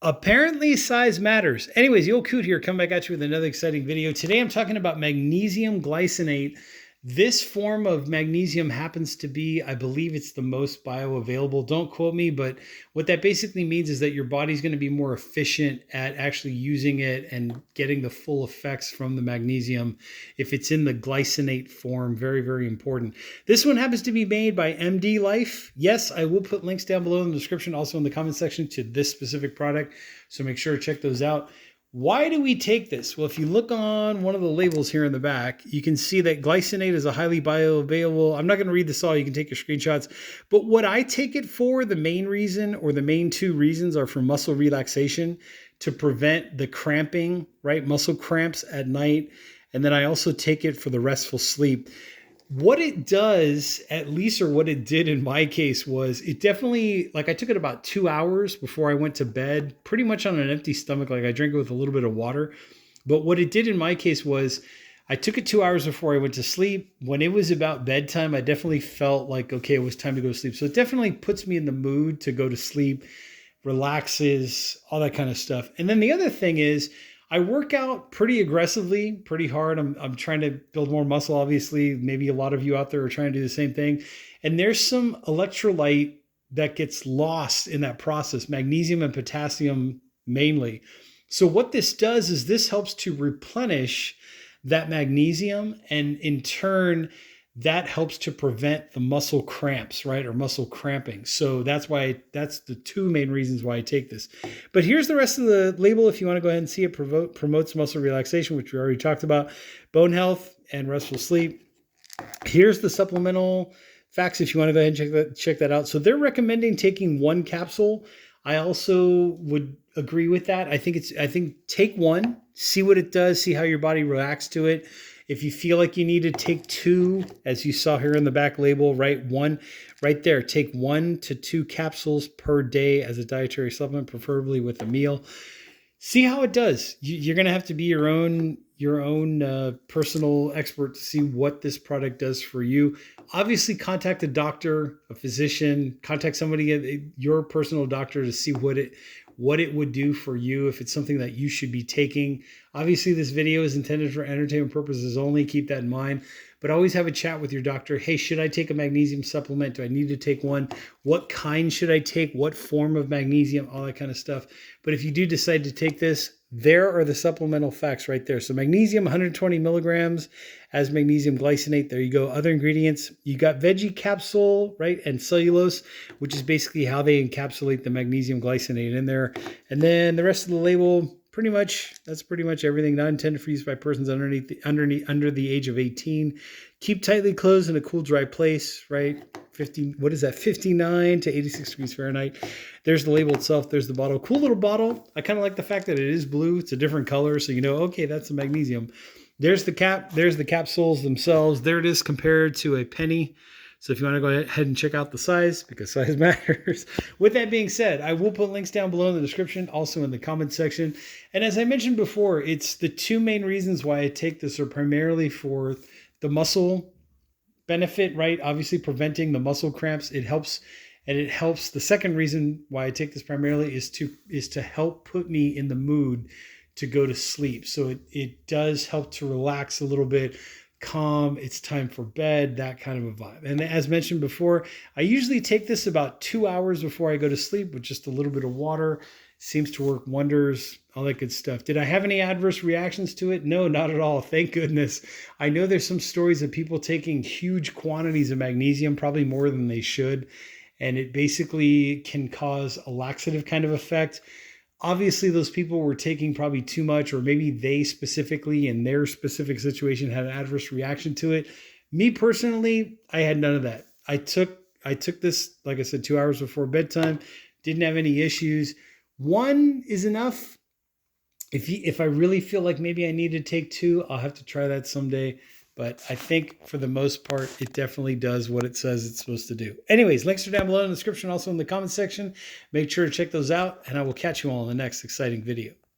Apparently size matters. Anyways, the old Coot here, coming back at you with another exciting video. Today I'm talking about magnesium glycinate. This form of magnesium happens to be, I believe it's the most bioavailable. Don't quote me, but what that basically means is that your body's going to be more efficient at actually using it and getting the full effects from the magnesium if it's in the glycinate form. Very, very important. This one happens to be made by MD Life. Yes, I will put links down below in the description, also in the comment section, to this specific product. So make sure to check those out. Why do we take this? Well, if you look on one of the labels here in the back, you can see that glycinate is a highly bioavailable. I'm not going to read this all. You can take your screenshots. But what I take it for, the main reason or the main two reasons are for muscle relaxation, to prevent the cramping, right? Muscle cramps at night. And then I also take it for the restful sleep. What it does, at least, or what it did in my case, was it definitely, like, I took it about 2 hours before I went to bed, pretty much on an empty stomach. Like, I drank it with a little bit of water. But what it did in my case was I took it 2 hours before I went to sleep. When it was about bedtime, I definitely felt like, okay, it was time to go to sleep. So it definitely puts me in the mood to go to sleep, relaxes, all that kind of stuff. And then the other thing is, I work out pretty aggressively, pretty hard. I'm trying to build more muscle, obviously. Maybe a lot of you out there are trying to do the same thing. And there's some electrolyte that gets lost in that process, magnesium and potassium mainly. So what this does is this helps to replenish that magnesium, and in turn, that helps to prevent the muscle cramps, right? Or muscle cramping. So that's the two main reasons why I take this. But here's the rest of the label if you want to go ahead and see it. Promotes muscle relaxation, which we already talked about, bone health and restful sleep. Here's the supplemental facts if you want to go ahead and check that out. So they're recommending taking one capsule. I also would agree with that. I think take one, see what it does, see how your body reacts to it. If you feel like you need to take two, as you saw here in the back label, right? One right there, take 1 to 2 capsules per day as a dietary supplement, preferably with a meal. See how it does. You're going to have to be your own personal expert to see what this product does for you. Obviously, contact a doctor, a physician, contact somebody, your personal doctor, to see what it would do for you, if it's something that you should be taking. Obviously, this video is intended for entertainment purposes only. Keep that in mind. But always have a chat with your doctor. Hey, should I take a magnesium supplement? Do I need to take one? What kind should I take? What form of magnesium? All that kind of stuff. But if you do decide to take this, there are the supplemental facts right there. So magnesium, 120 milligrams as magnesium glycinate. There you go. Other ingredients, you got veggie capsule, right? And cellulose, which is basically how they encapsulate the magnesium glycinate in there. And then the rest of the label, that's pretty much everything. Not intended for use by persons under the age of 18. Keep tightly closed in a cool, dry place, right? 59 to 86 degrees Fahrenheit. There's the label itself. There's the bottle. Cool little bottle. I kind of like the fact that it is blue. It's a different color, so you know, okay, that's the magnesium. There's the cap. There's the capsules themselves. There it is compared to a penny. So if you want to go ahead and check out the size, because size matters. With that being said, I will put links down below in the description, also in the comment section. And as I mentioned before, it's the two main reasons why I take this are primarily for the muscle benefit, right? Obviously preventing the muscle cramps. It helps. The second reason why I take this primarily is to help put me in the mood to go to sleep. So it does help to relax a little bit, calm, it's time for bed, that kind of a vibe. And as mentioned before, I usually take this about 2 hours before I go to sleep with just a little bit of water. Seems to work wonders, all that good stuff. Did I have any adverse reactions to it? No, not at all. Thank goodness. I know there's some stories of people taking huge quantities of magnesium, probably more than they should, and it basically can cause a laxative kind of effect. Obviously, those people were taking probably too much, or maybe they specifically in their specific situation had an adverse reaction to it. Me personally, I had none of that. I took this, like I said, 2 hours before bedtime. Didn't have any issues. One is enough. If I really feel like maybe I need to take two, I'll have to try that someday. But I think for the most part, it definitely does what it says it's supposed to do. Anyways, links are down below in the description, also in the comment section. Make sure to check those out, and I will catch you all in the next exciting video.